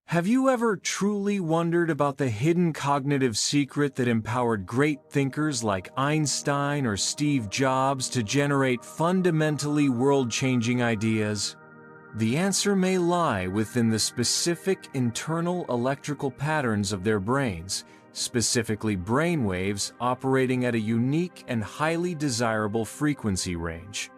Have you ever truly wondered about the hidden cognitive secret that empowered great thinkers like Einstein or Steve Jobs to generate fundamentally world-changing ideas? The answer may lie within the specific internal electrical patterns of their brains, specifically brainwaves operating at a unique and highly desirable frequency range.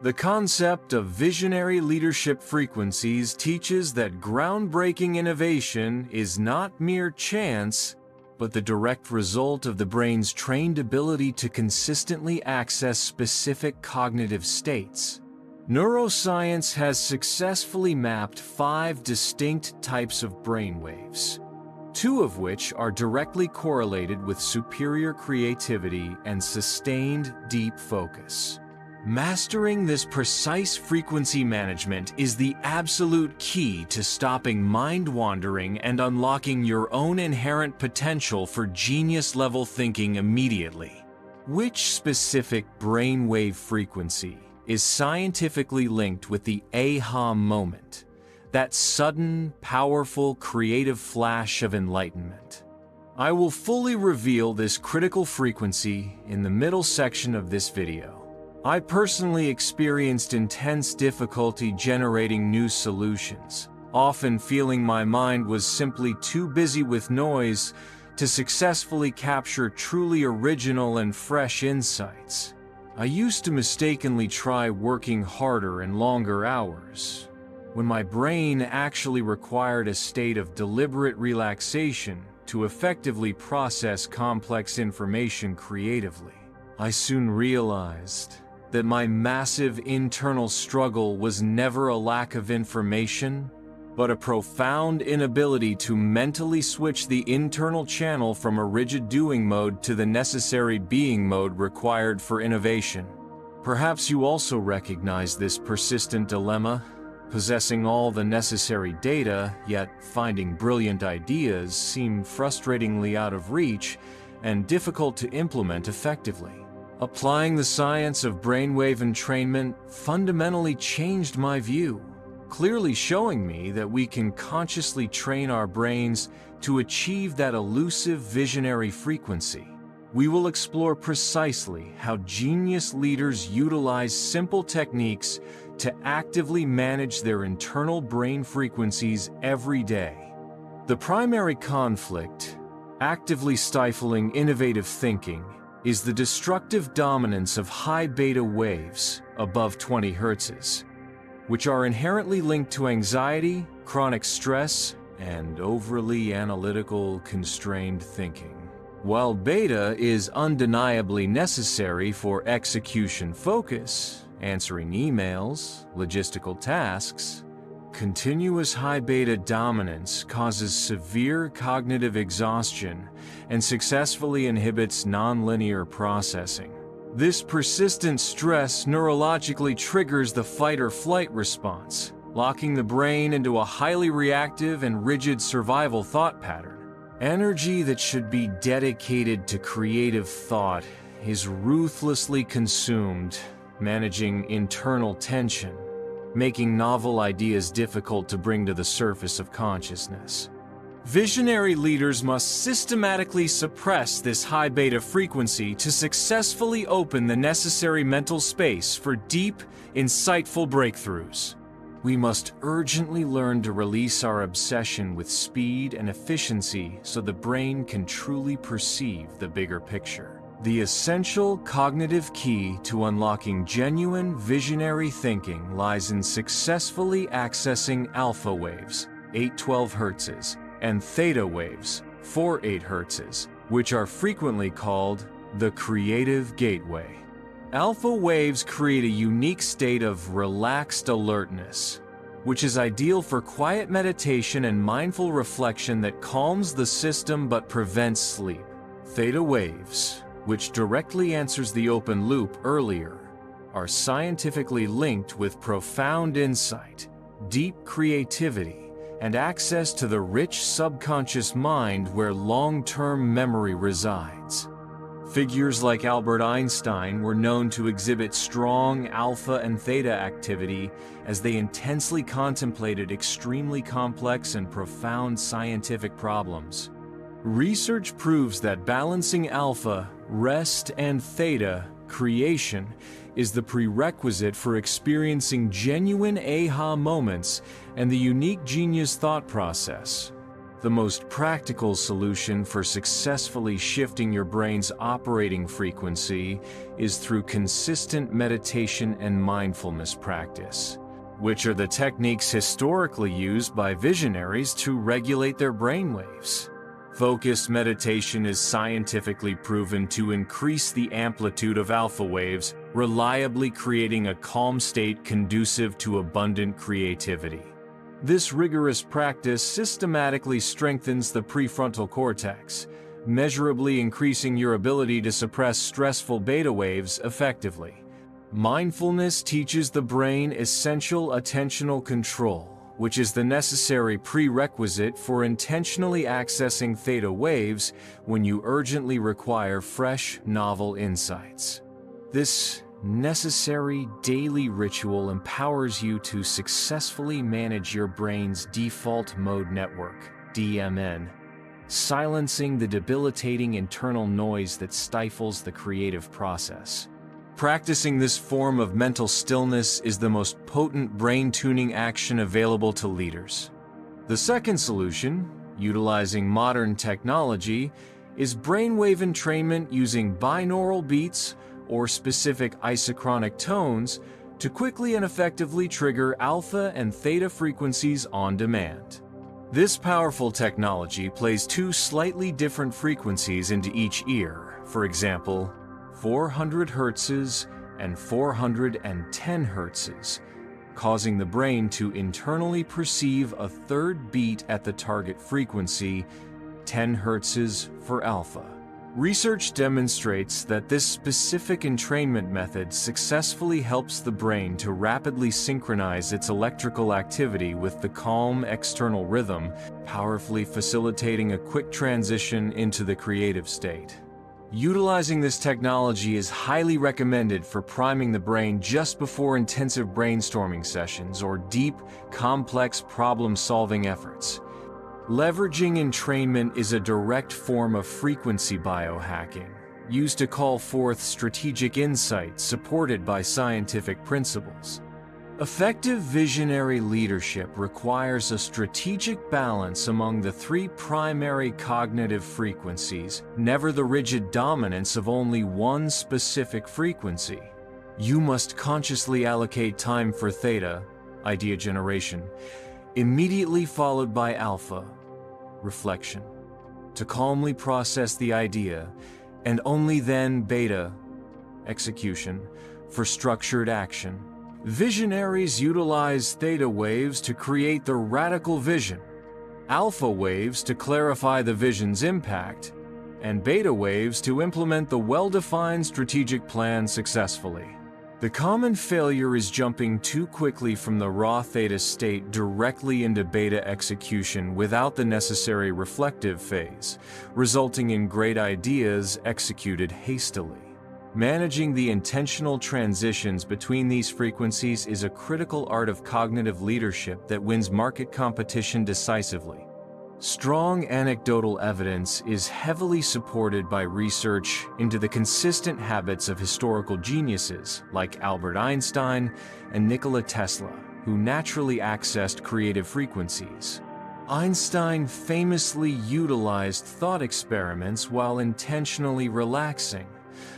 The concept of visionary leadership frequencies teaches that groundbreaking innovation is not mere chance, but the direct result of the brain's trained ability to consistently access specific cognitive states. Neuroscience has successfully mapped 5 distinct types of brainwaves, 2 of which are directly correlated with superior creativity and sustained deep focus. Mastering this precise frequency management is the absolute key to stopping mind-wandering and unlocking your own inherent potential for genius-level thinking immediately. Which specific brainwave frequency is scientifically linked with the aha moment, that sudden, powerful, creative flash of enlightenment? I will fully reveal this critical frequency in the middle section of this video. I personally experienced intense difficulty generating new solutions, often feeling my mind was simply too busy with noise to successfully capture truly original and fresh insights. I used to mistakenly try working harder and longer hours, when my brain actually required a state of deliberate relaxation to effectively process complex information creatively. I soon realized that my massive internal struggle was never a lack of information, but a profound inability to mentally switch the internal channel from a rigid doing mode to the necessary being mode required for innovation. Perhaps you also recognize this persistent dilemma, possessing all the necessary data, yet finding brilliant ideas seem frustratingly out of reach and difficult to implement effectively. Applying the science of brainwave entrainment fundamentally changed my view, clearly showing me that we can consciously train our brains to achieve that elusive visionary frequency. We will explore precisely how genius leaders utilize simple techniques to actively manage their internal brain frequencies every day. The primary conflict, actively stifling innovative thinking, is the destructive dominance of high beta waves above 20 Hz, which are inherently linked to anxiety, chronic stress, and overly analytical, constrained thinking. While beta is undeniably necessary for execution focus, answering emails, logistical tasks, continuous high beta dominance causes severe cognitive exhaustion and successfully inhibits nonlinear processing. This persistent stress neurologically triggers the fight-or-flight response, locking the brain into a highly reactive and rigid survival thought pattern. Energy that should be dedicated to creative thought is ruthlessly consumed, managing internal tension, making novel ideas difficult to bring to the surface of consciousness. Visionary leaders must systematically suppress this high beta frequency to successfully open the necessary mental space for deep, insightful breakthroughs. We must urgently learn to release our obsession with speed and efficiency so the brain can truly perceive the bigger picture. The essential cognitive key to unlocking genuine visionary thinking lies in successfully accessing alpha waves, 812 Hz, and theta waves, 48 Hz, which are frequently called the creative gateway. Alpha waves create a unique state of relaxed alertness, which is ideal for quiet meditation and mindful reflection that calms the system but prevents sleep. Theta waves, which directly answers the open loop earlier, are scientifically linked with profound insight, deep creativity, and access to the rich subconscious mind where long-term memory resides. Figures like Albert Einstein were known to exhibit strong alpha and theta activity as they intensely contemplated extremely complex and profound scientific problems. Research proves that balancing alpha, rest, and theta, creation, is the prerequisite for experiencing genuine aha moments and the unique genius thought process. The most practical solution for successfully shifting your brain's operating frequency is through consistent meditation and mindfulness practice, which are the techniques historically used by visionaries to regulate their brainwaves. Focused meditation is scientifically proven to increase the amplitude of alpha waves, reliably creating a calm state conducive to abundant creativity. This rigorous practice systematically strengthens the prefrontal cortex, measurably increasing your ability to suppress stressful beta waves effectively. Mindfulness teaches the brain essential attentional control, which is the necessary prerequisite for intentionally accessing theta waves when you urgently require fresh, novel insights. This necessary daily ritual empowers you to successfully manage your brain's default mode network, DMN, silencing the debilitating internal noise that stifles the creative process. Practicing this form of mental stillness is the most potent brain-tuning action available to leaders. The second solution, utilizing modern technology, is brainwave entrainment using binaural beats or specific isochronic tones to quickly and effectively trigger alpha and theta frequencies on demand. This powerful technology plays two slightly different frequencies into each ear, for example, 400 Hz and 410 Hz, causing the brain to internally perceive a third beat at the target frequency, 10 Hz for alpha. Research demonstrates that this specific entrainment method successfully helps the brain to rapidly synchronize its electrical activity with the calm external rhythm, powerfully facilitating a quick transition into the creative state. Utilizing this technology is highly recommended for priming the brain just before intensive brainstorming sessions or deep, complex problem-solving efforts. Leveraging entrainment is a direct form of frequency biohacking, used to call forth strategic insights supported by scientific principles. Effective visionary leadership requires a strategic balance among the three primary cognitive frequencies, never the rigid dominance of only one specific frequency. You must consciously allocate time for theta, idea generation, immediately followed by alpha, reflection, to calmly process the idea, and only then beta, execution, for structured action. Visionaries utilize theta waves to create the radical vision, alpha waves to clarify the vision's impact, and beta waves to implement the well-defined strategic plan successfully. The common failure is jumping too quickly from the raw theta state directly into beta execution without the necessary reflective phase, resulting in great ideas executed hastily. Managing the intentional transitions between these frequencies is a critical art of cognitive leadership that wins market competition decisively. Strong anecdotal evidence is heavily supported by research into the consistent habits of historical geniuses like Albert Einstein and Nikola Tesla, who naturally accessed creative frequencies. Einstein famously utilized thought experiments while intentionally relaxing,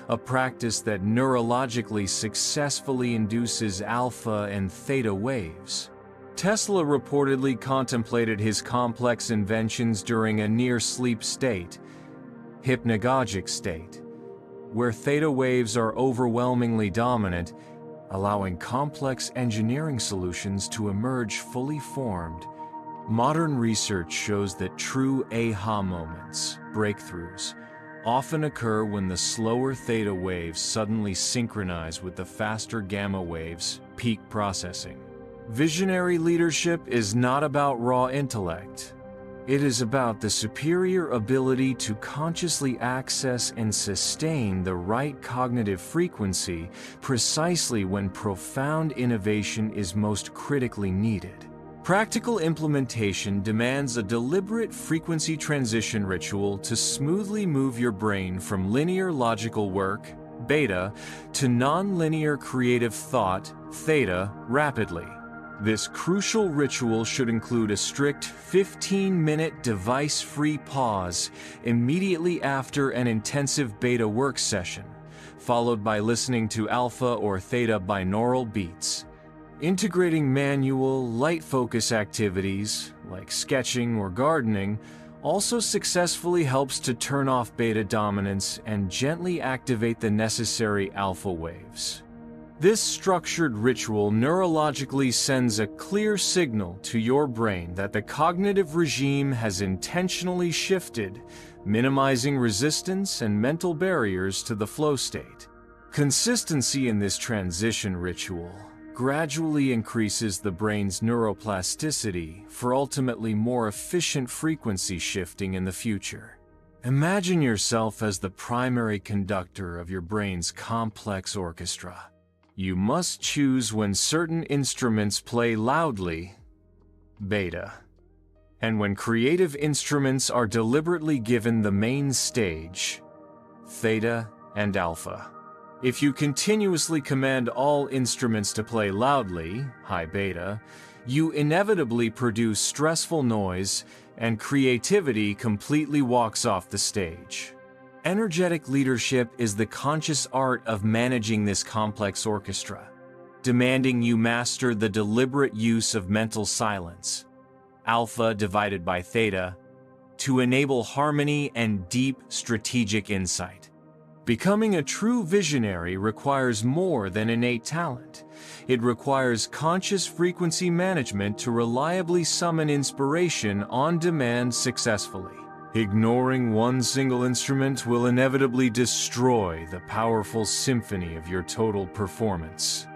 a practice that neurologically successfully induces alpha and theta waves. Tesla reportedly contemplated his complex inventions during a near-sleep state, hypnagogic state, where theta waves are overwhelmingly dominant, allowing complex engineering solutions to emerge fully formed. Modern research shows that true aha moments, breakthroughs, often occur when the slower theta waves suddenly synchronize with the faster gamma waves, peak processing. Visionary leadership is not about raw intellect. It is about the superior ability to consciously access and sustain the right cognitive frequency precisely when profound innovation is most critically needed. Practical implementation demands a deliberate frequency transition ritual to smoothly move your brain from linear logical work, beta, to non-linear creative thought, theta, rapidly. This crucial ritual should include a strict 15-minute device-free pause immediately after an intensive beta work session, followed by listening to alpha or theta binaural beats. Integrating manual, light-focus activities, like sketching or gardening, also successfully helps to turn off beta dominance and gently activate the necessary alpha waves. This structured ritual neurologically sends a clear signal to your brain that the cognitive regime has intentionally shifted, minimizing resistance and mental barriers to the flow state. Consistency in this transition ritual gradually increases the brain's neuroplasticity for ultimately more efficient frequency shifting in the future. Imagine yourself as the primary conductor of your brain's complex orchestra. You must choose when certain instruments play loudly, beta, and when creative instruments are deliberately given the main stage, theta and alpha. If you continuously command all instruments to play loudly, high beta, you inevitably produce stressful noise and creativity completely walks off the stage. Energetic leadership is the conscious art of managing this complex orchestra, demanding you master the deliberate use of mental silence, alpha divided by theta, to enable harmony and deep strategic insight. Becoming a true visionary requires more than innate talent. It requires conscious frequency management to reliably summon inspiration on demand successfully. Ignoring one single instrument will inevitably destroy the powerful symphony of your total performance.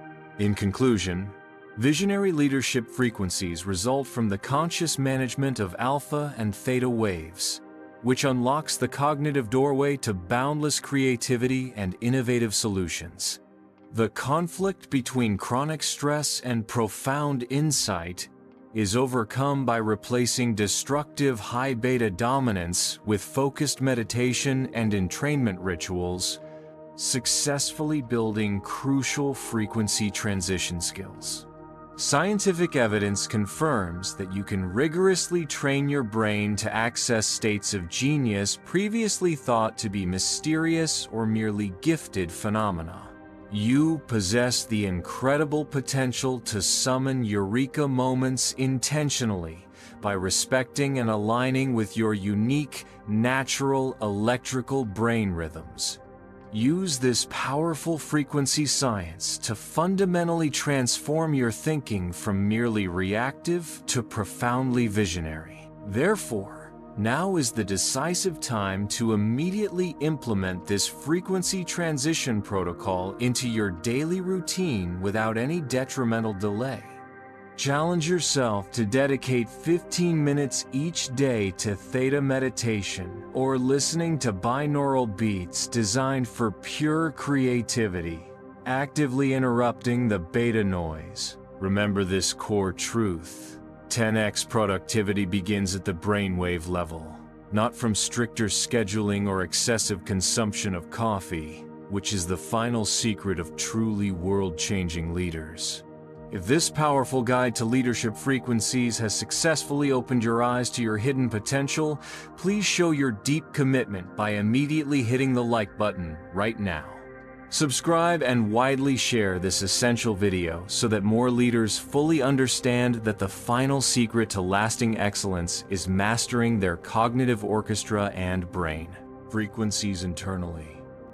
In conclusion, visionary leadership frequencies result from the conscious management of alpha and theta waves, which unlocks the cognitive doorway to boundless creativity and innovative solutions. The conflict between chronic stress and profound insight is overcome by replacing destructive high beta dominance with focused meditation and entrainment rituals, successfully building crucial frequency transition skills. Scientific evidence confirms that you can rigorously train your brain to access states of genius previously thought to be mysterious or merely gifted phenomena. You possess the incredible potential to summon eureka moments intentionally by respecting and aligning with your unique, natural electrical brain rhythms. Use this powerful frequency science to fundamentally transform your thinking from merely reactive to profoundly visionary. Therefore, now is the decisive time to immediately implement this frequency transition protocol into your daily routine without any detrimental delay. Challenge yourself to dedicate 15 minutes each day to theta meditation or listening to binaural beats designed for pure creativity, actively interrupting the beta noise. Remember this core truth. 10x productivity begins at the brainwave level, not from stricter scheduling or excessive consumption of coffee, which is the final secret of truly world-changing leaders. If this powerful guide to leadership frequencies has successfully opened your eyes to your hidden potential, please show your deep commitment by immediately hitting the like button right now. Subscribe and widely share this essential video so that more leaders fully understand that the final secret to lasting excellence is mastering their cognitive orchestra and brain frequencies internally.